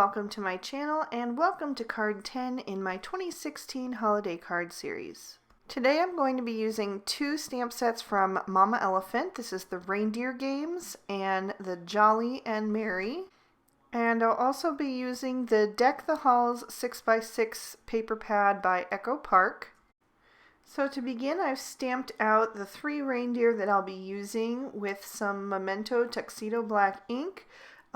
welcome to my channel and welcome to card 10 in my 2016 holiday card series. Today I'm going to be using two stamp sets from Mama Elephant. This is the Reindeer Games and the Jolly and Merry. And I'll also be using the Deck the Halls 6x6 paper pad by Echo Park. So to begin, I've stamped out the three reindeer that I'll be using with some Memento Tuxedo Black ink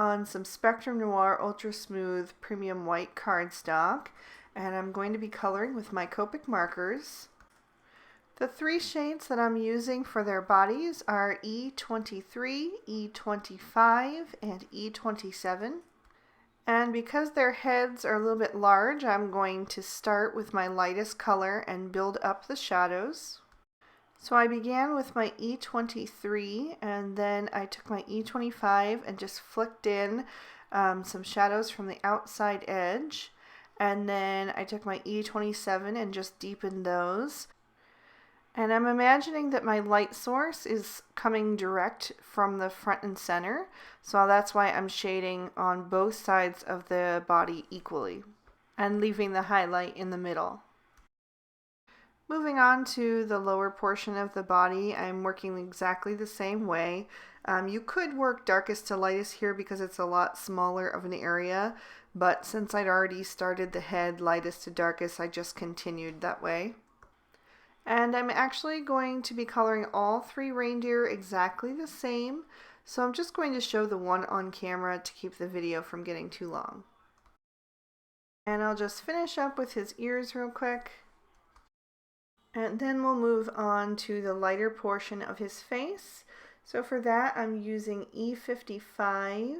on some Spectrum Noir Ultra Smooth Premium White cardstock, and I'm going to be coloring with my Copic markers. The three shades that I'm using for their bodies are E23, E25, and E27. And because their heads are a little bit large, I'm going to start with my lightest color and build up the shadows. So I began with my E23, and then I took my E25 and just flicked in some shadows from the outside edge. And then I took my E27 and just deepened those. And I'm imagining that my light source is coming direct from the front and center, so that's why I'm shading on both sides of the body equally and leaving the highlight in the middle. Moving on to the lower portion of the body, I'm working exactly the same way. You could work darkest to lightest here because it's a lot smaller of an area, but since I'd already started the head lightest to darkest, I just continued that way. And I'm actually going to be coloring all three reindeer exactly the same, so I'm just going to show the one on camera to keep the video from getting too long. And I'll just finish up with his ears real quick. And then we'll move on to the lighter portion of his face. So for that I'm using E55.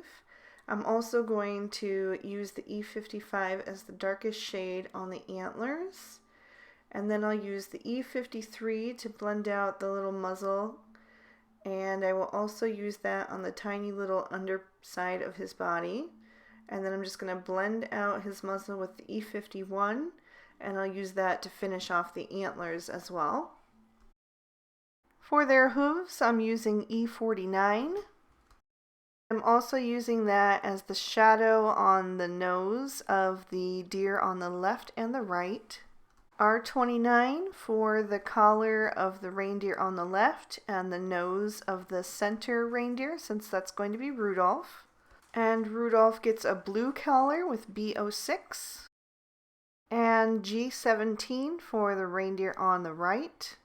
I'm also going to use the E55 as the darkest shade on the antlers. And then I'll use the E53 to blend out the little muzzle, and I will also use that on the tiny little underside of his body. And then I'm just going to blend out his muzzle with the E51, and I'll use that to finish off the antlers as well. For their hooves, I'm using E49. I'm also using that as the shadow on the nose of the deer on the left and the right. R29 for the collar of the reindeer on the left and the nose of the center reindeer, since that's going to be Rudolph. And Rudolph gets a blue collar with B06. And G17 for the reindeer on the right.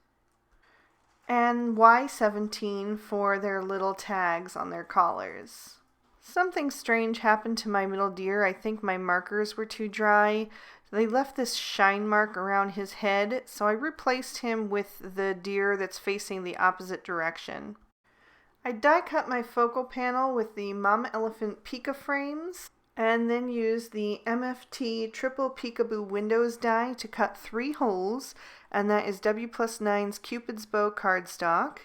And Y17 for their little tags on their collars. Something strange happened to my middle deer. I think my markers were too dry. They left this shine mark around his head, so I replaced him with the deer that's facing the opposite direction. I die cut my focal panel with the Mama Elephant Pika frames, and then used the MFT Triple Peekaboo Windows die to cut 3 holes, and that is W+9's Cupid's Bow cardstock.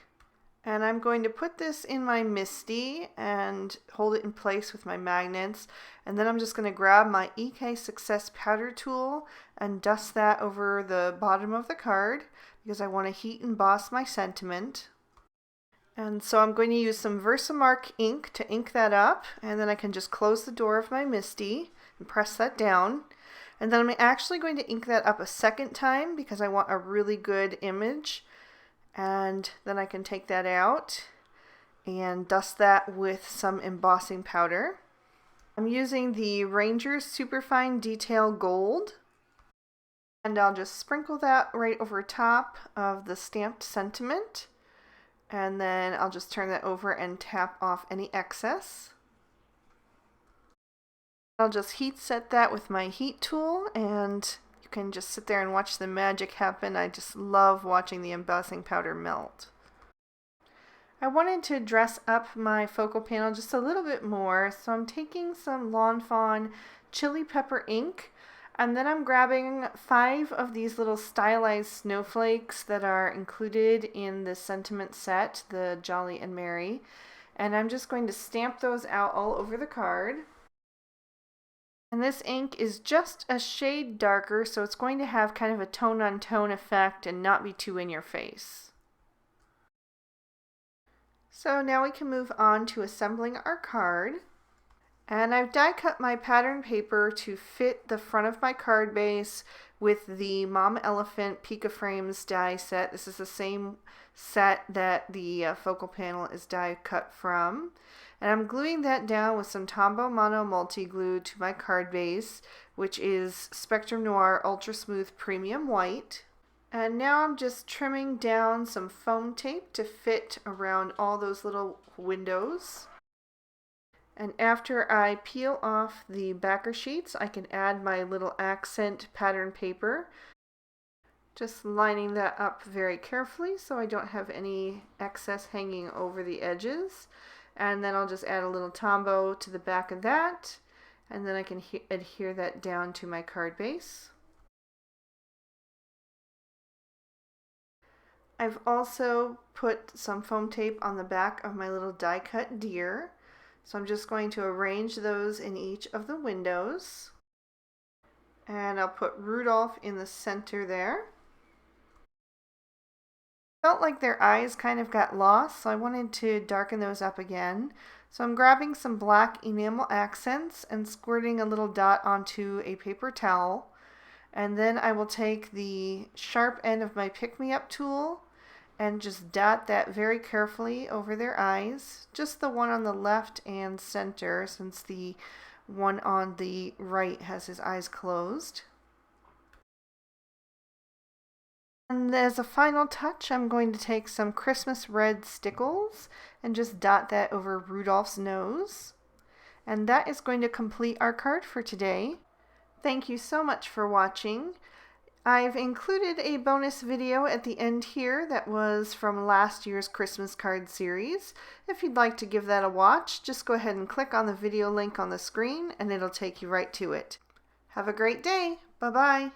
And I'm going to put this in my MISTI and hold it in place with my magnets. And then I'm just going to grab my EK Success powder tool and dust that over the bottom of the card because I want to heat emboss my sentiment. And so I'm going to use some Versamark ink to ink that up, and then I can just close the door of my MISTI and press that down. And then I'm actually going to ink that up a second time because I want a really good image. And then I can take that out and dust that with some embossing powder. I'm using the Rangers Superfine Detail Gold, and I'll just sprinkle that right over top of the stamped sentiment, and then I'll just turn that over and tap off any excess. I'll just heat set that with my heat tool, and you can just sit there and watch the magic happen. I just love watching the embossing powder melt. I wanted to dress up my focal panel just a little bit more, so I'm taking some Lawn Fawn Chili Pepper ink, and then I'm grabbing 5 of these little stylized snowflakes that are included in the sentiment set, the Jolly and Merry, and I'm just going to stamp those out all over the card. And this ink is just a shade darker, so it's going to have kind of a tone-on-tone effect and not be too in your face. So now we can move on to assembling our card. And I've die cut my pattern paper to fit the front of my card base with the Mama Elephant Pika Frames die set. This is the same set that the focal panel is die cut from. And I'm gluing that down with some Tombow Mono Multi Glue to my card base, which is Spectrum Noir Ultra Smooth Premium White. And now I'm just trimming down some foam tape to fit around all those little windows. And after I peel off the backer sheets, I can add my little accent pattern paper. Just lining that up very carefully so I don't have any excess hanging over the edges. And then I'll just add a little Tombow to the back of that, and then I can adhere that down to my card base. I've also put some foam tape on the back of my little die cut deer. So I'm just going to arrange those in each of the windows. And I'll put Rudolph in the center there. Felt like their eyes kind of got lost, so I wanted to darken those up again. So I'm grabbing some black enamel accents and squirting a little dot onto a paper towel. And then I will take the sharp end of my pick-me-up tool and just dot that very carefully over their eyes. Just the one on the left and center, since the one on the right has his eyes closed. And as a final touch, I'm going to take some Christmas red stickles and just dot that over Rudolph's nose. And that is going to complete our card for today. Thank you so much for watching. I've included a bonus video at the end here that was from last year's Christmas card series. If you'd like to give that a watch, just go ahead and click on the video link on the screen and it'll take you right to it. Have a great day. Bye-bye.